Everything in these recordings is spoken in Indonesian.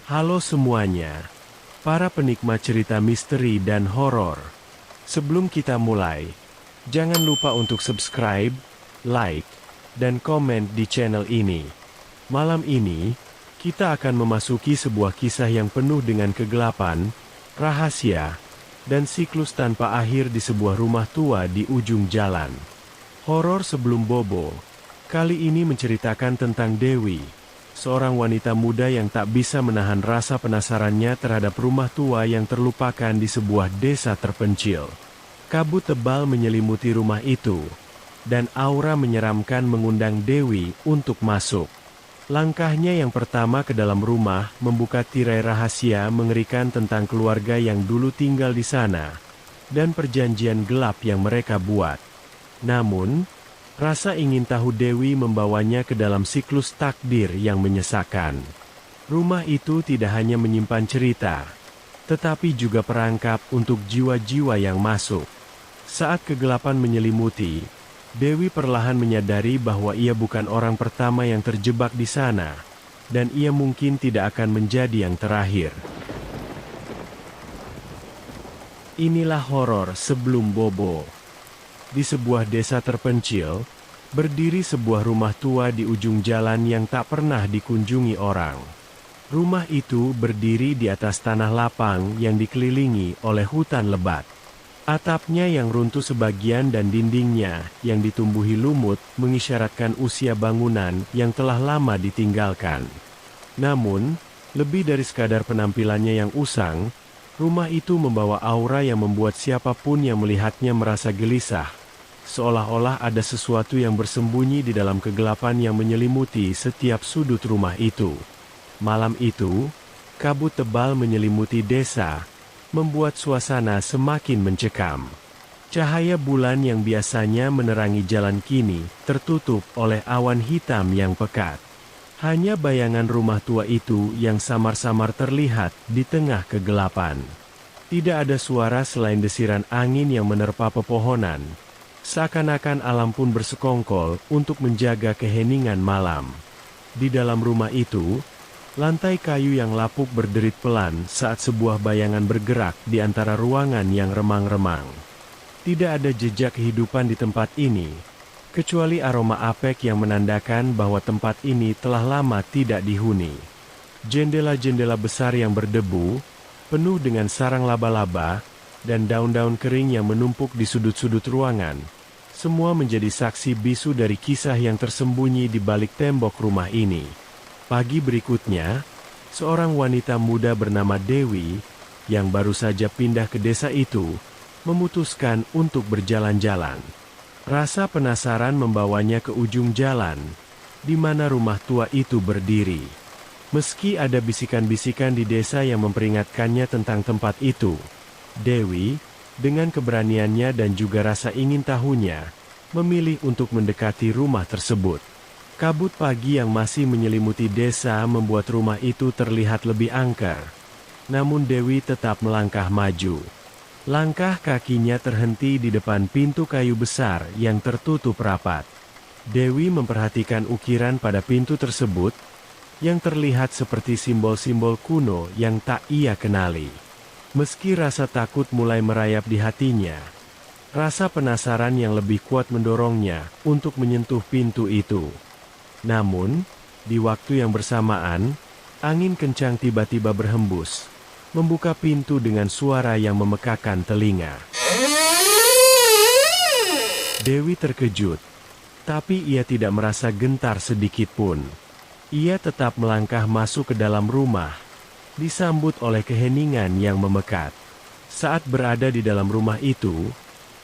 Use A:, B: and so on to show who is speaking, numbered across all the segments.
A: Halo semuanya, para penikmat cerita misteri dan horor. Sebelum kita mulai, jangan lupa untuk subscribe, like, dan komen di channel ini. Malam ini, kita akan memasuki sebuah kisah yang penuh dengan kegelapan, rahasia, dan siklus tanpa akhir di sebuah rumah tua di ujung jalan. Horor sebelum bobo, kali ini menceritakan tentang Dewi, seorang wanita muda yang tak bisa menahan rasa penasarannya terhadap rumah tua yang terlupakan di sebuah desa terpencil. Kabut tebal menyelimuti rumah itu, dan aura menyeramkan mengundang Dewi untuk masuk. Langkahnya yang pertama ke dalam rumah membuka tirai rahasia mengerikan tentang keluarga yang dulu tinggal di sana, dan perjanjian gelap yang mereka buat. Namun, rasa ingin tahu Dewi membawanya ke dalam siklus takdir yang menyesakan. Rumah itu tidak hanya menyimpan cerita, tetapi juga perangkap untuk jiwa-jiwa yang masuk. Saat kegelapan menyelimuti, Dewi perlahan menyadari bahwa ia bukan orang pertama yang terjebak di sana, dan ia mungkin tidak akan menjadi yang terakhir. Inilah horor sebelum bobo. Di sebuah desa terpencil, berdiri sebuah rumah tua di ujung jalan yang tak pernah dikunjungi orang. Rumah itu berdiri di atas tanah lapang yang dikelilingi oleh hutan lebat. Atapnya yang runtuh sebagian dan dindingnya yang ditumbuhi lumut mengisyaratkan usia bangunan yang telah lama ditinggalkan. Namun, lebih dari sekadar penampilannya yang usang, rumah itu membawa aura yang membuat siapapun yang melihatnya merasa gelisah. Seolah-olah ada sesuatu yang bersembunyi di dalam kegelapan yang menyelimuti setiap sudut rumah itu. Malam itu, kabut tebal menyelimuti desa, membuat suasana semakin mencekam. Cahaya bulan yang biasanya menerangi jalan kini tertutup oleh awan hitam yang pekat. Hanya bayangan rumah tua itu yang samar-samar terlihat di tengah kegelapan. Tidak ada suara selain desiran angin yang menerpa pepohonan. Seakan-akan alam pun bersekongkol untuk menjaga keheningan malam. Di dalam rumah itu, lantai kayu yang lapuk berderit pelan saat sebuah bayangan bergerak di antara ruangan yang remang-remang. Tidak ada jejak kehidupan di tempat ini, kecuali aroma apek yang menandakan bahwa tempat ini telah lama tidak dihuni. Jendela-jendela besar yang berdebu, penuh dengan sarang laba-laba, dan daun-daun kering yang menumpuk di sudut-sudut ruangan, semua menjadi saksi bisu dari kisah yang tersembunyi di balik tembok rumah ini. Pagi berikutnya, seorang wanita muda bernama Dewi, yang baru saja pindah ke desa itu, memutuskan untuk berjalan-jalan. Rasa penasaran membawanya ke ujung jalan, di mana rumah tua itu berdiri. Meski ada bisikan-bisikan di desa yang memperingatkannya tentang tempat itu, Dewi, dengan keberaniannya dan juga rasa ingin tahunya, memilih untuk mendekati rumah tersebut. Kabut pagi yang masih menyelimuti desa membuat rumah itu terlihat lebih angker. Namun Dewi tetap melangkah maju. Langkah kakinya terhenti di depan pintu kayu besar yang tertutup rapat. Dewi memperhatikan ukiran pada pintu tersebut, yang terlihat seperti simbol-simbol kuno yang tak ia kenali. Meski rasa takut mulai merayap di hatinya, rasa penasaran yang lebih kuat mendorongnya untuk menyentuh pintu itu. Namun, di waktu yang bersamaan, angin kencang tiba-tiba berhembus, membuka pintu dengan suara yang memekakan telinga. Dewi terkejut, tapi ia tidak merasa gentar sedikit pun. Ia tetap melangkah masuk ke dalam rumah, disambut oleh keheningan yang memekat. Saat berada di dalam rumah itu,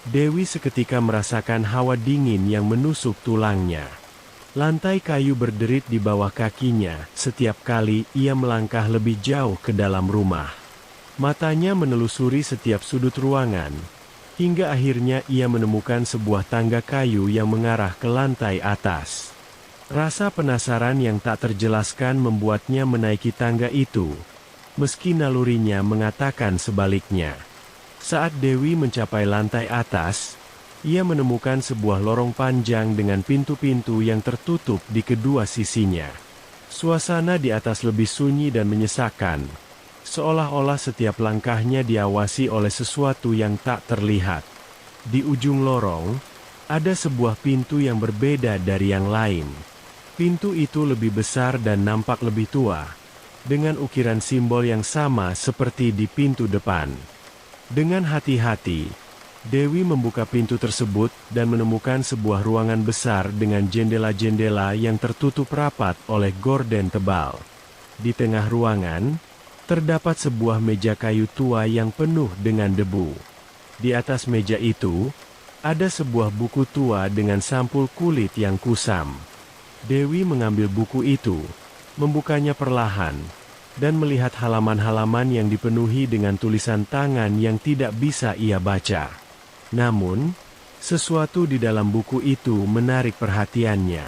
A: Dewi seketika merasakan hawa dingin yang menusuk tulangnya. Lantai kayu berderit di bawah kakinya setiap kali ia melangkah lebih jauh ke dalam rumah. Matanya menelusuri setiap sudut ruangan, hingga akhirnya ia menemukan sebuah tangga kayu yang mengarah ke lantai atas. Rasa penasaran yang tak terjelaskan membuatnya menaiki tangga itu, meski nalurinya mengatakan sebaliknya. Saat Dewi mencapai lantai atas, ia menemukan sebuah lorong panjang dengan pintu-pintu yang tertutup di kedua sisinya. Suasana di atas lebih sunyi dan menyesakan, seolah-olah setiap langkahnya diawasi oleh sesuatu yang tak terlihat. Di ujung lorong, ada sebuah pintu yang berbeda dari yang lain. Pintu itu lebih besar dan nampak lebih tua, dengan ukiran simbol yang sama seperti di pintu depan. Dengan hati-hati, Dewi membuka pintu tersebut dan menemukan sebuah ruangan besar dengan jendela-jendela yang tertutup rapat oleh gorden tebal. Di tengah ruangan, terdapat sebuah meja kayu tua yang penuh dengan debu. Di atas meja itu, ada sebuah buku tua dengan sampul kulit yang kusam. Dewi mengambil buku itu, membukanya perlahan, dan melihat halaman-halaman yang dipenuhi dengan tulisan tangan yang tidak bisa ia baca. Namun, sesuatu di dalam buku itu menarik perhatiannya.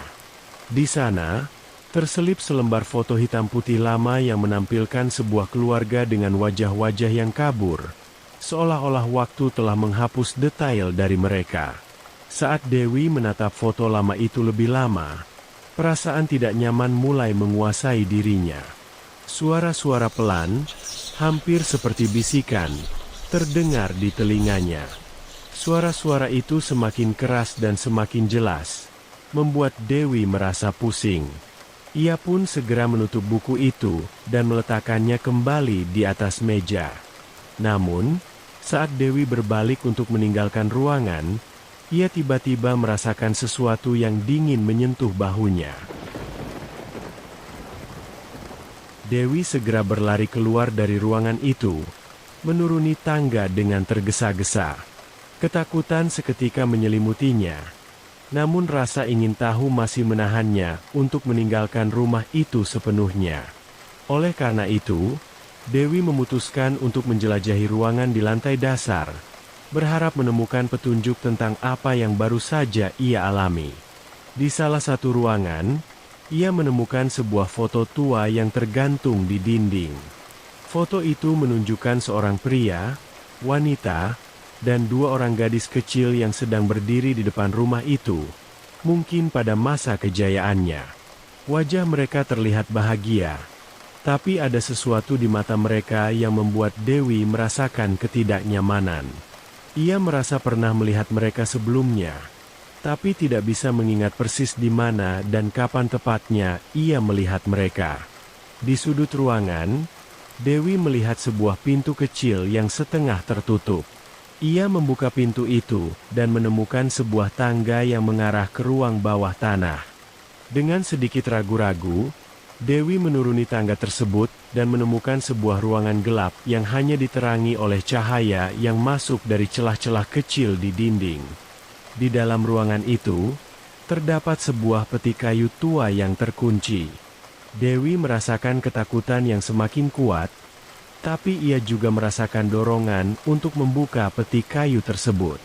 A: Di sana, terselip selembar foto hitam putih lama yang menampilkan sebuah keluarga dengan wajah-wajah yang kabur, seolah-olah waktu telah menghapus detail dari mereka. Saat Dewi menatap foto lama itu lebih lama, perasaan tidak nyaman mulai menguasai dirinya. Suara-suara pelan, hampir seperti bisikan, terdengar di telinganya. Suara-suara itu semakin keras dan semakin jelas, membuat Dewi merasa pusing. Ia pun segera menutup buku itu dan meletakkannya kembali di atas meja. Namun, saat Dewi berbalik untuk meninggalkan ruangan, ia tiba-tiba merasakan sesuatu yang dingin menyentuh bahunya. Dewi segera berlari keluar dari ruangan itu, menuruni tangga dengan tergesa-gesa. Ketakutan seketika menyelimutinya, namun rasa ingin tahu masih menahannya untuk meninggalkan rumah itu sepenuhnya. Oleh karena itu, Dewi memutuskan untuk menjelajahi ruangan di lantai dasar, berharap menemukan petunjuk tentang apa yang baru saja ia alami. Di salah satu ruangan, ia menemukan sebuah foto tua yang tergantung di dinding. Foto itu menunjukkan seorang pria, wanita, dan dua orang gadis kecil yang sedang berdiri di depan rumah itu, mungkin pada masa kejayaannya. Wajah mereka terlihat bahagia, tapi ada sesuatu di mata mereka yang membuat Dewi merasakan ketidaknyamanan. Ia merasa pernah melihat mereka sebelumnya, tapi tidak bisa mengingat persis di mana dan kapan tepatnya ia melihat mereka. Di sudut ruangan, Dewi melihat sebuah pintu kecil yang setengah tertutup. Ia membuka pintu itu dan menemukan sebuah tangga yang mengarah ke ruang bawah tanah. Dengan sedikit ragu-ragu, Dewi menuruni tangga tersebut dan menemukan sebuah ruangan gelap yang hanya diterangi oleh cahaya yang masuk dari celah-celah kecil di dinding. Di dalam ruangan itu, terdapat sebuah peti kayu tua yang terkunci. Dewi merasakan ketakutan yang semakin kuat, tapi ia juga merasakan dorongan untuk membuka peti kayu tersebut.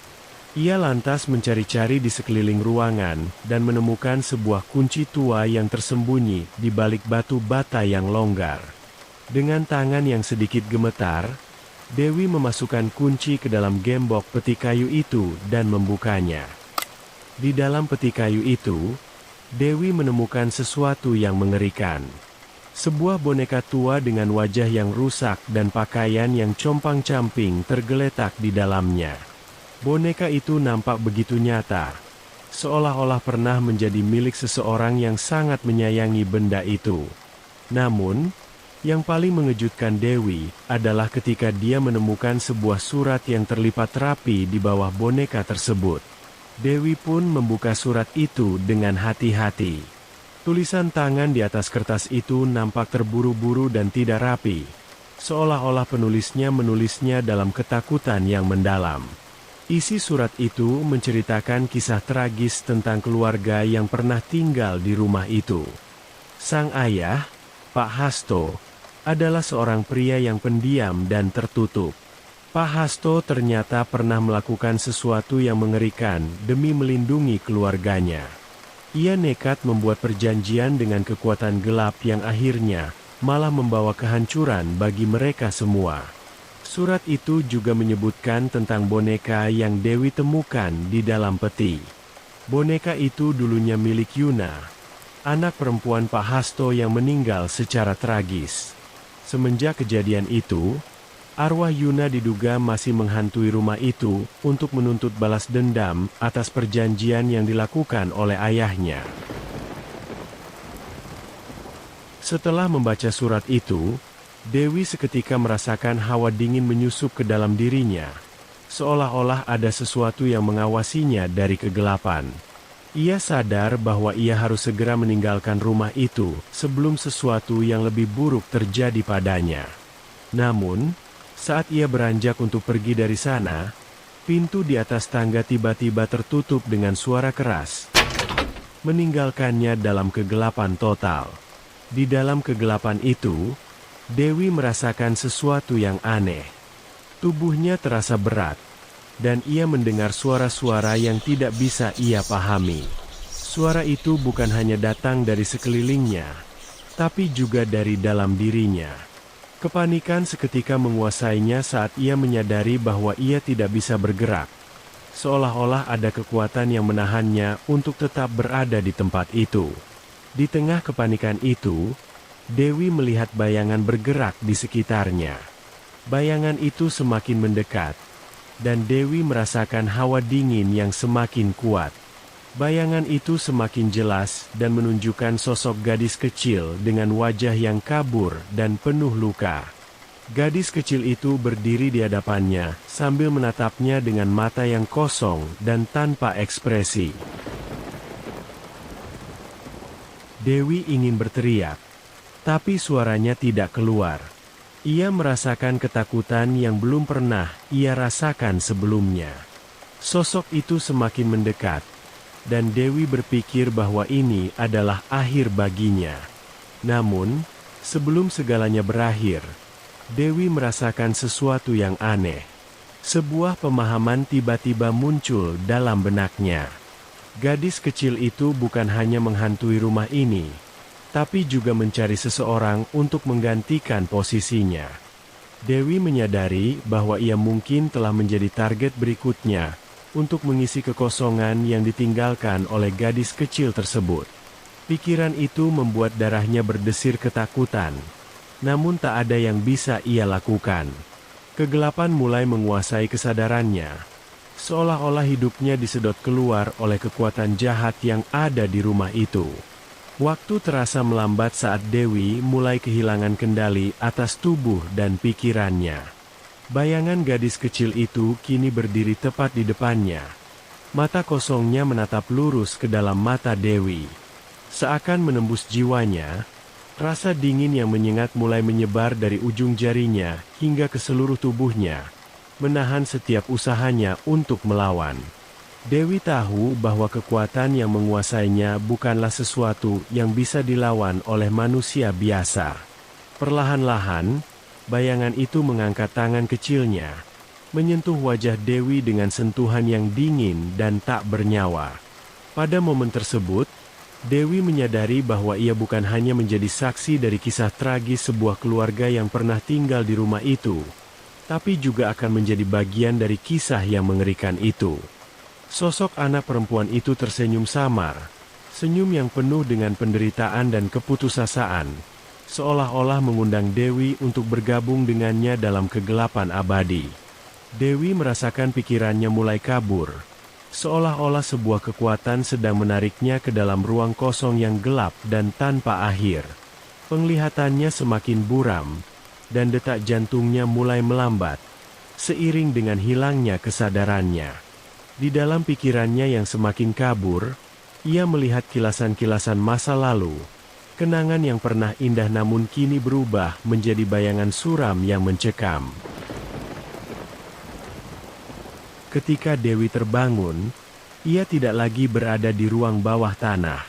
A: Ia lantas mencari-cari di sekeliling ruangan dan menemukan sebuah kunci tua yang tersembunyi di balik batu bata yang longgar. Dengan tangan yang sedikit gemetar, Dewi memasukkan kunci ke dalam gembok peti kayu itu dan membukanya. Di dalam peti kayu itu, Dewi menemukan sesuatu yang mengerikan. Sebuah boneka tua dengan wajah yang rusak dan pakaian yang compang-camping tergeletak di dalamnya. Boneka itu nampak begitu nyata, seolah-olah pernah menjadi milik seseorang yang sangat menyayangi benda itu. Namun, yang paling mengejutkan Dewi adalah ketika dia menemukan sebuah surat yang terlipat rapi di bawah boneka tersebut. Dewi pun membuka surat itu dengan hati-hati. Tulisan tangan di atas kertas itu nampak terburu-buru dan tidak rapi, seolah-olah penulisnya menulisnya dalam ketakutan yang mendalam. Isi surat itu menceritakan kisah tragis tentang keluarga yang pernah tinggal di rumah itu. Sang ayah, Pak Hasto, adalah seorang pria yang pendiam dan tertutup. Pak Hasto ternyata pernah melakukan sesuatu yang mengerikan demi melindungi keluarganya. Ia nekat membuat perjanjian dengan kekuatan gelap yang akhirnya malah membawa kehancuran bagi mereka semua. Surat itu juga menyebutkan tentang boneka yang Dewi temukan di dalam peti. Boneka itu dulunya milik Yuna, anak perempuan Pak Hasto yang meninggal secara tragis. Semenjak kejadian itu, arwah Yuna diduga masih menghantui rumah itu untuk menuntut balas dendam atas perjanjian yang dilakukan oleh ayahnya. Setelah membaca surat itu, Dewi seketika merasakan hawa dingin menyusup ke dalam dirinya, seolah-olah ada sesuatu yang mengawasinya dari kegelapan. Ia sadar bahwa ia harus segera meninggalkan rumah itu sebelum sesuatu yang lebih buruk terjadi padanya. Namun, saat ia beranjak untuk pergi dari sana, pintu di atas tangga tiba-tiba tertutup dengan suara keras, meninggalkannya dalam kegelapan total. Di dalam kegelapan itu, Dewi merasakan sesuatu yang aneh. Tubuhnya terasa berat, dan ia mendengar suara-suara yang tidak bisa ia pahami. Suara itu bukan hanya datang dari sekelilingnya, tapi juga dari dalam dirinya. Kepanikan seketika menguasainya saat ia menyadari bahwa ia tidak bisa bergerak. Seolah-olah ada kekuatan yang menahannya untuk tetap berada di tempat itu. Di tengah kepanikan itu, Dewi melihat bayangan bergerak di sekitarnya. Bayangan itu semakin mendekat, dan Dewi merasakan hawa dingin yang semakin kuat. Bayangan itu semakin jelas dan menunjukkan sosok gadis kecil dengan wajah yang kabur dan penuh luka. Gadis kecil itu berdiri di hadapannya sambil menatapnya dengan mata yang kosong dan tanpa ekspresi. Dewi ingin berteriak, tapi suaranya tidak keluar. Ia merasakan ketakutan yang belum pernah ia rasakan sebelumnya. Sosok itu semakin mendekat, dan Dewi berpikir bahwa ini adalah akhir baginya. Namun, sebelum segalanya berakhir, Dewi merasakan sesuatu yang aneh. Sebuah pemahaman tiba-tiba muncul dalam benaknya. Gadis kecil itu bukan hanya menghantui rumah ini, tapi juga mencari seseorang untuk menggantikan posisinya. Dewi menyadari bahwa ia mungkin telah menjadi target berikutnya untuk mengisi kekosongan yang ditinggalkan oleh gadis kecil tersebut. Pikiran itu membuat darahnya berdesir ketakutan, namun tak ada yang bisa ia lakukan. Kegelapan mulai menguasai kesadarannya, seolah-olah hidupnya disedot keluar oleh kekuatan jahat yang ada di rumah itu. Waktu terasa melambat saat Dewi mulai kehilangan kendali atas tubuh dan pikirannya. Bayangan gadis kecil itu kini berdiri tepat di depannya. Mata kosongnya menatap lurus ke dalam mata Dewi. Seakan menembus jiwanya, rasa dingin yang menyengat mulai menyebar dari ujung jarinya hingga ke seluruh tubuhnya, menahan setiap usahanya untuk melawan. Dewi tahu bahwa kekuatan yang menguasainya bukanlah sesuatu yang bisa dilawan oleh manusia biasa. Perlahan-lahan, bayangan itu mengangkat tangan kecilnya, menyentuh wajah Dewi dengan sentuhan yang dingin dan tak bernyawa. Pada momen tersebut, Dewi menyadari bahwa ia bukan hanya menjadi saksi dari kisah tragis sebuah keluarga yang pernah tinggal di rumah itu, tapi juga akan menjadi bagian dari kisah yang mengerikan itu. Sosok anak perempuan itu tersenyum samar, senyum yang penuh dengan penderitaan dan keputusasaan, seolah-olah mengundang Dewi untuk bergabung dengannya dalam kegelapan abadi. Dewi merasakan pikirannya mulai kabur, seolah-olah sebuah kekuatan sedang menariknya ke dalam ruang kosong yang gelap dan tanpa akhir. Penglihatannya semakin buram, dan detak jantungnya mulai melambat, seiring dengan hilangnya kesadarannya. Di dalam pikirannya yang semakin kabur, ia melihat kilasan-kilasan masa lalu, kenangan yang pernah indah namun kini berubah menjadi bayangan suram yang mencekam. Ketika Dewi terbangun, ia tidak lagi berada di ruang bawah tanah.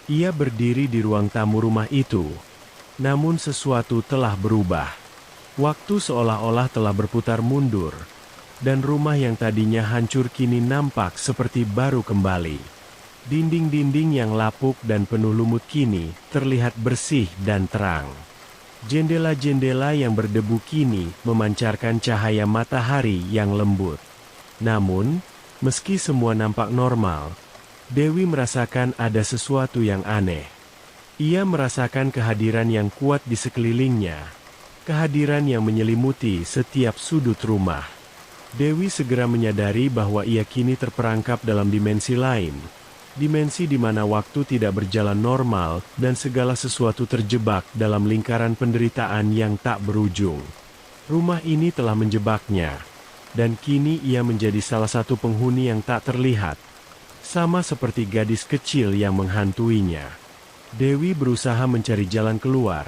A: Ia berdiri di ruang tamu rumah itu, namun sesuatu telah berubah. Waktu seolah-olah telah berputar mundur, dan rumah yang tadinya hancur kini nampak seperti baru kembali. Dinding-dinding yang lapuk dan penuh lumut kini terlihat bersih dan terang. Jendela-jendela yang berdebu kini memancarkan cahaya matahari yang lembut. Namun, meski semua nampak normal, Dewi merasakan ada sesuatu yang aneh. Ia merasakan kehadiran yang kuat di sekelilingnya, kehadiran yang menyelimuti setiap sudut rumah. Dewi segera menyadari bahwa ia kini terperangkap dalam dimensi lain, dimensi di mana waktu tidak berjalan normal dan segala sesuatu terjebak dalam lingkaran penderitaan yang tak berujung. Rumah ini telah menjebaknya, dan kini ia menjadi salah satu penghuni yang tak terlihat, sama seperti gadis kecil yang menghantuinya. Dewi berusaha mencari jalan keluar,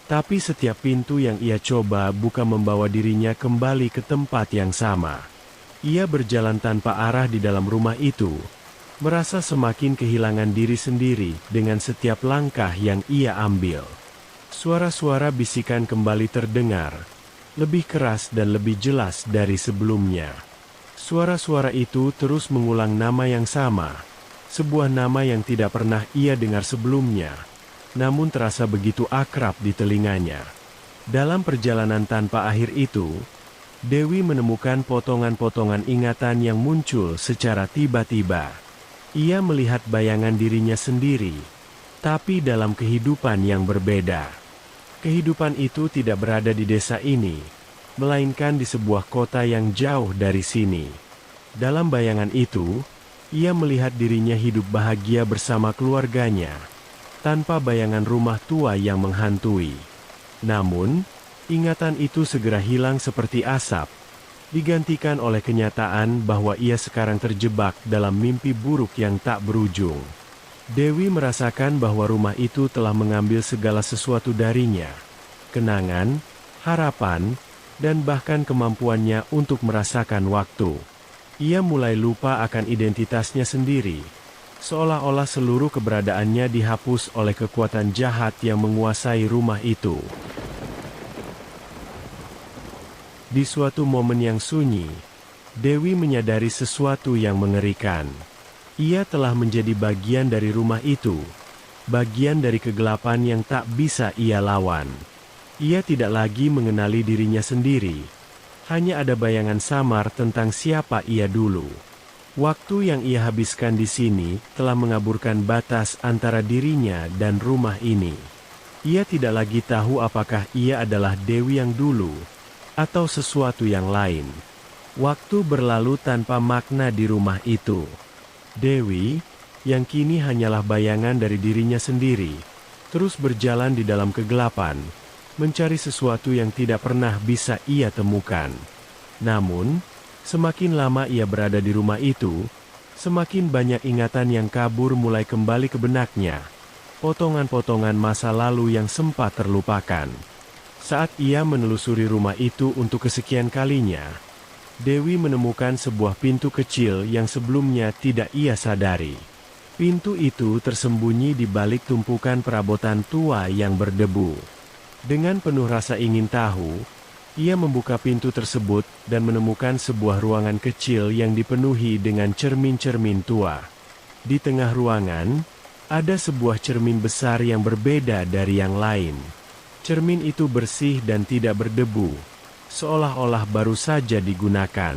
A: tapi setiap pintu yang ia coba bukan membawa dirinya kembali ke tempat yang sama. Ia berjalan tanpa arah di dalam rumah itu, merasa semakin kehilangan diri sendiri dengan setiap langkah yang ia ambil. Suara-suara bisikan kembali terdengar, lebih keras dan lebih jelas dari sebelumnya. Suara-suara itu terus mengulang nama yang sama, sebuah nama yang tidak pernah ia dengar sebelumnya, namun terasa begitu akrab di telinganya. Dalam perjalanan tanpa akhir itu, Dewi menemukan potongan-potongan ingatan yang muncul secara tiba-tiba. Ia melihat bayangan dirinya sendiri, tapi dalam kehidupan yang berbeda. Kehidupan itu tidak berada di desa ini, melainkan di sebuah kota yang jauh dari sini. Dalam bayangan itu, ia melihat dirinya hidup bahagia bersama keluarganya, tanpa bayangan rumah tua yang menghantui. Namun, ingatan itu segera hilang seperti asap, digantikan oleh kenyataan bahwa ia sekarang terjebak dalam mimpi buruk yang tak berujung. Dewi merasakan bahwa rumah itu telah mengambil segala sesuatu darinya, kenangan, harapan, dan bahkan kemampuannya untuk merasakan waktu. Ia mulai lupa akan identitasnya sendiri, seolah-olah seluruh keberadaannya dihapus oleh kekuatan jahat yang menguasai rumah itu. Di suatu momen yang sunyi, Dewi menyadari sesuatu yang mengerikan. Ia telah menjadi bagian dari rumah itu, bagian dari kegelapan yang tak bisa ia lawan. Ia tidak lagi mengenali dirinya sendiri. Hanya ada bayangan samar tentang siapa ia dulu. Waktu yang ia habiskan di sini telah mengaburkan batas antara dirinya dan rumah ini. Ia tidak lagi tahu apakah ia adalah Dewi yang dulu, atau sesuatu yang lain. Waktu berlalu tanpa makna di rumah itu. Dewi, yang kini hanyalah bayangan dari dirinya sendiri, terus berjalan di dalam kegelapan, mencari sesuatu yang tidak pernah bisa ia temukan. Namun, semakin lama ia berada di rumah itu, semakin banyak ingatan yang kabur mulai kembali ke benaknya. Potongan-potongan masa lalu yang sempat terlupakan. Saat ia menelusuri rumah itu untuk kesekian kalinya, Dewi menemukan sebuah pintu kecil yang sebelumnya tidak ia sadari. Pintu itu tersembunyi di balik tumpukan perabotan tua yang berdebu. Dengan penuh rasa ingin tahu, ia membuka pintu tersebut dan menemukan sebuah ruangan kecil yang dipenuhi dengan cermin-cermin tua. Di tengah ruangan, ada sebuah cermin besar yang berbeda dari yang lain. Cermin itu bersih dan tidak berdebu, seolah-olah baru saja digunakan.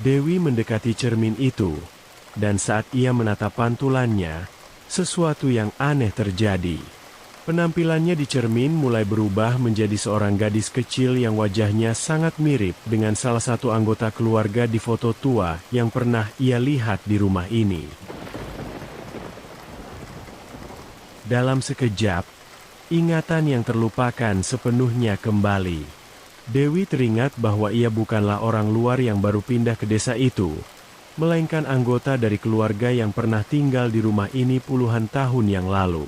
A: Dewi mendekati cermin itu, dan saat ia menatap pantulannya, sesuatu yang aneh terjadi. Penampilannya di cermin mulai berubah menjadi seorang gadis kecil yang wajahnya sangat mirip dengan salah satu anggota keluarga di foto tua yang pernah ia lihat di rumah ini. Dalam sekejap, ingatan yang terlupakan sepenuhnya kembali. Dewi teringat bahwa ia bukanlah orang luar yang baru pindah ke desa itu, melainkan anggota dari keluarga yang pernah tinggal di rumah ini puluhan tahun yang lalu.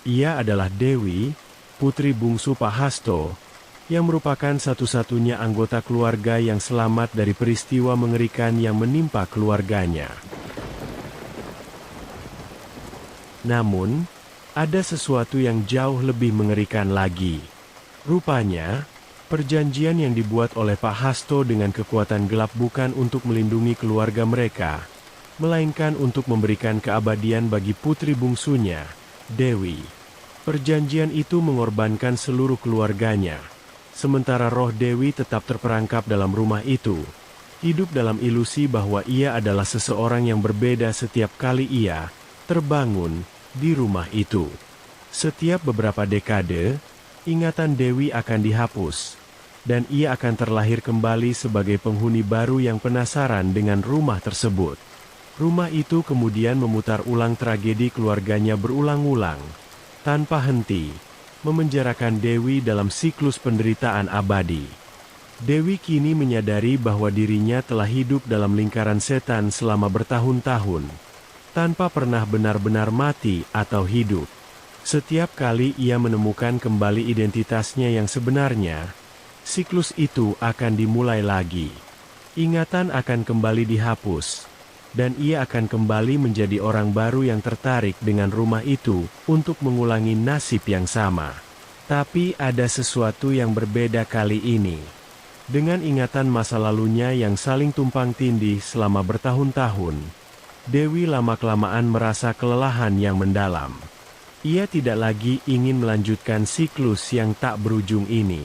A: Ia adalah Dewi, putri bungsu Pak Hasto, yang merupakan satu-satunya anggota keluarga yang selamat dari peristiwa mengerikan yang menimpa keluarganya. Namun, ada sesuatu yang jauh lebih mengerikan lagi. Rupanya, perjanjian yang dibuat oleh Pak Hasto dengan kekuatan gelap bukan untuk melindungi keluarga mereka, melainkan untuk memberikan keabadian bagi putri bungsunya, Dewi. Perjanjian itu mengorbankan seluruh keluarganya, sementara roh Dewi tetap terperangkap dalam rumah itu, hidup dalam ilusi bahwa ia adalah seseorang yang berbeda setiap kali ia terbangun di rumah itu. Setiap beberapa dekade, ingatan Dewi akan dihapus, dan ia akan terlahir kembali sebagai penghuni baru yang penasaran dengan rumah tersebut. Rumah itu kemudian memutar ulang tragedi keluarganya berulang-ulang, tanpa henti, memenjarakan Dewi dalam siklus penderitaan abadi. Dewi kini menyadari bahwa dirinya telah hidup dalam lingkaran setan selama bertahun-tahun, tanpa pernah benar-benar mati atau hidup. Setiap kali ia menemukan kembali identitasnya yang sebenarnya, siklus itu akan dimulai lagi. Ingatan akan kembali dihapus, dan ia akan kembali menjadi orang baru yang tertarik dengan rumah itu untuk mengulangi nasib yang sama. Tapi ada sesuatu yang berbeda kali ini. Dengan ingatan masa lalunya yang saling tumpang tindih selama bertahun-tahun, Dewi lama-kelamaan merasa kelelahan yang mendalam. Ia tidak lagi ingin melanjutkan siklus yang tak berujung ini.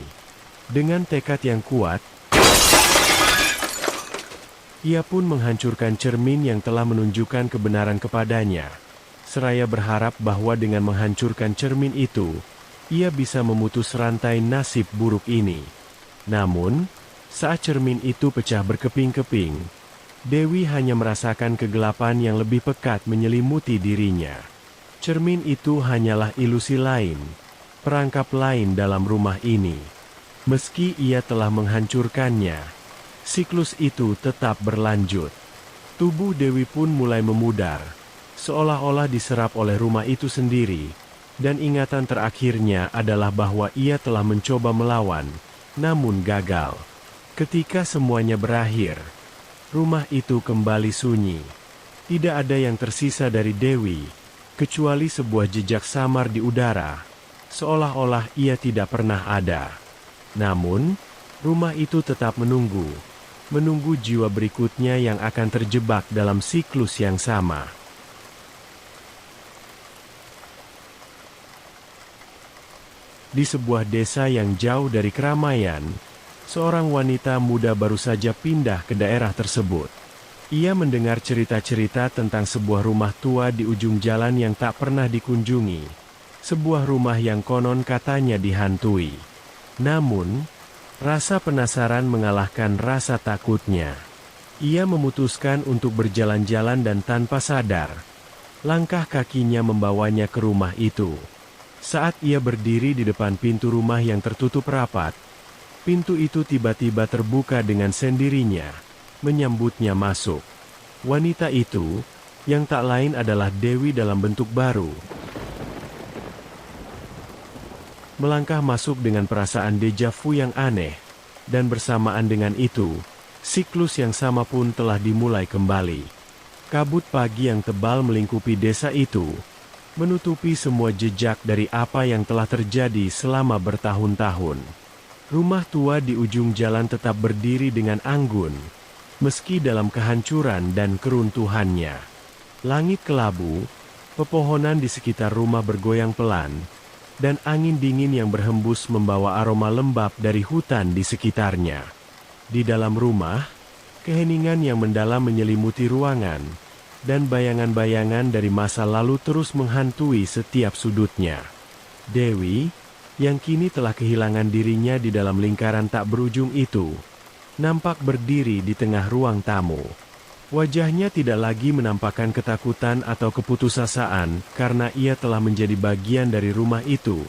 A: Dengan tekad yang kuat, ia pun menghancurkan cermin yang telah menunjukkan kebenaran kepadanya, seraya berharap bahwa dengan menghancurkan cermin itu, ia bisa memutus rantai nasib buruk ini. Namun, saat cermin itu pecah berkeping-keping, Dewi hanya merasakan kegelapan yang lebih pekat menyelimuti dirinya. Cermin itu hanyalah ilusi lain, perangkap lain dalam rumah ini. Meski ia telah menghancurkannya, siklus itu tetap berlanjut. Tubuh Dewi pun mulai memudar, seolah-olah diserap oleh rumah itu sendiri, dan ingatan terakhirnya adalah bahwa ia telah mencoba melawan, namun gagal. Ketika semuanya berakhir, rumah itu kembali sunyi. Tidak ada yang tersisa dari Dewi, kecuali sebuah jejak samar di udara, seolah-olah ia tidak pernah ada. Namun, rumah itu tetap menunggu jiwa berikutnya yang akan terjebak dalam siklus yang sama. Di sebuah desa yang jauh dari keramaian, seorang wanita muda baru saja pindah ke daerah tersebut. Ia mendengar cerita-cerita tentang sebuah rumah tua di ujung jalan yang tak pernah dikunjungi. Sebuah rumah yang konon katanya dihantui. Namun, rasa penasaran mengalahkan rasa takutnya. Ia memutuskan untuk berjalan-jalan dan tanpa sadar, langkah kakinya membawanya ke rumah itu. Saat ia berdiri di depan pintu rumah yang tertutup rapat, pintu itu tiba-tiba terbuka dengan sendirinya, menyambutnya masuk. Wanita itu, yang tak lain adalah Dewi dalam bentuk baru, melangkah masuk dengan perasaan deja vu yang aneh, dan bersamaan dengan itu, siklus yang sama pun telah dimulai kembali. Kabut pagi yang tebal melingkupi desa itu, menutupi semua jejak dari apa yang telah terjadi selama bertahun-tahun. Rumah tua di ujung jalan tetap berdiri dengan anggun, meski dalam kehancuran dan keruntuhannya. Langit kelabu, pepohonan di sekitar rumah bergoyang pelan, dan angin dingin yang berhembus membawa aroma lembab dari hutan di sekitarnya. Di dalam rumah, keheningan yang mendalam menyelimuti ruangan, dan bayangan-bayangan dari masa lalu terus menghantui setiap sudutnya. Dewi, yang kini telah kehilangan dirinya di dalam lingkaran tak berujung itu, nampak berdiri di tengah ruang tamu. Wajahnya tidak lagi menampakkan ketakutan atau keputusasaan karena ia telah menjadi bagian dari rumah itu,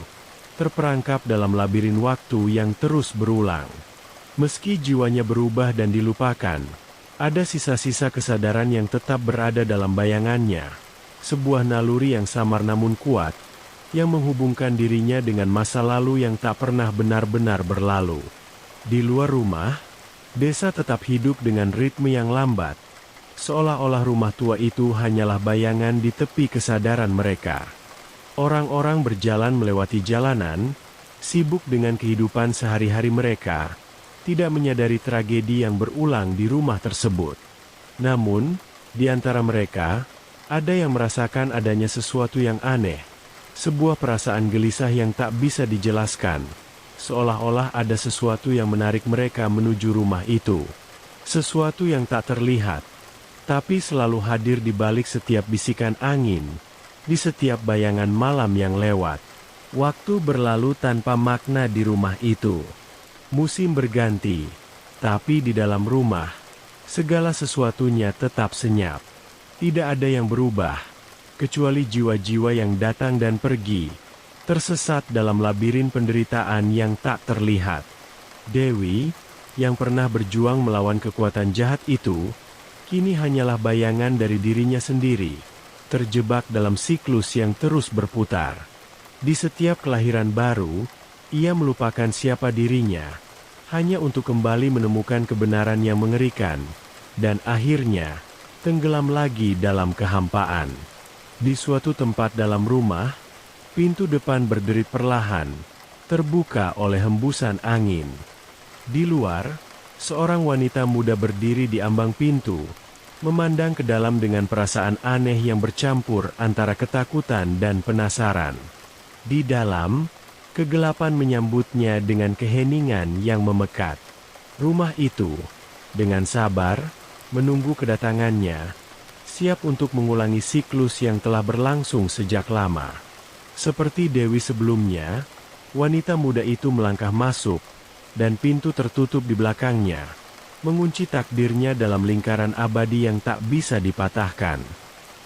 A: terperangkap dalam labirin waktu yang terus berulang. Meski jiwanya berubah dan dilupakan, ada sisa-sisa kesadaran yang tetap berada dalam bayangannya, sebuah naluri yang samar namun kuat, yang menghubungkan dirinya dengan masa lalu yang tak pernah benar-benar berlalu. Di luar rumah, desa tetap hidup dengan ritme yang lambat, seolah-olah rumah tua itu hanyalah bayangan di tepi kesadaran mereka. Orang-orang berjalan melewati jalanan, sibuk dengan kehidupan sehari-hari mereka, tidak menyadari tragedi yang berulang di rumah tersebut. Namun, di antara mereka, ada yang merasakan adanya sesuatu yang aneh, sebuah perasaan gelisah yang tak bisa dijelaskan. Seolah-olah ada sesuatu yang menarik mereka menuju rumah itu. Sesuatu yang tak terlihat, tapi selalu hadir di balik setiap bisikan angin, Di setiap bayangan malam yang lewat, waktu berlalu tanpa makna di rumah itu. Musim berganti, tapi di dalam rumah, segala sesuatunya tetap senyap. Tidak ada yang berubah, kecuali jiwa-jiwa yang datang dan pergi, tersesat dalam labirin penderitaan yang tak terlihat. Dewi, yang pernah berjuang melawan kekuatan jahat itu, kini hanyalah bayangan dari dirinya sendiri, terjebak dalam siklus yang terus berputar. Di setiap kelahiran baru, ia melupakan siapa dirinya, hanya untuk kembali menemukan kebenaran yang mengerikan, dan akhirnya, tenggelam lagi dalam kehampaan. Di suatu tempat dalam rumah, pintu depan berderit perlahan, terbuka oleh hembusan angin. Di luar, seorang wanita muda berdiri di ambang pintu, memandang ke dalam dengan perasaan aneh yang bercampur antara ketakutan dan penasaran. Di dalam, kegelapan menyambutnya dengan keheningan yang memekat. Rumah itu, dengan sabar, menunggu kedatangannya, siap untuk mengulangi siklus yang telah berlangsung sejak lama. Seperti Dewi sebelumnya, wanita muda itu melangkah masuk, dan pintu tertutup di belakangnya, mengunci takdirnya dalam lingkaran abadi yang tak bisa dipatahkan.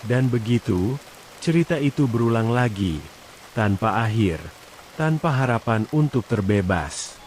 A: Dan begitu, cerita itu berulang lagi, tanpa akhir, tanpa harapan untuk terbebas.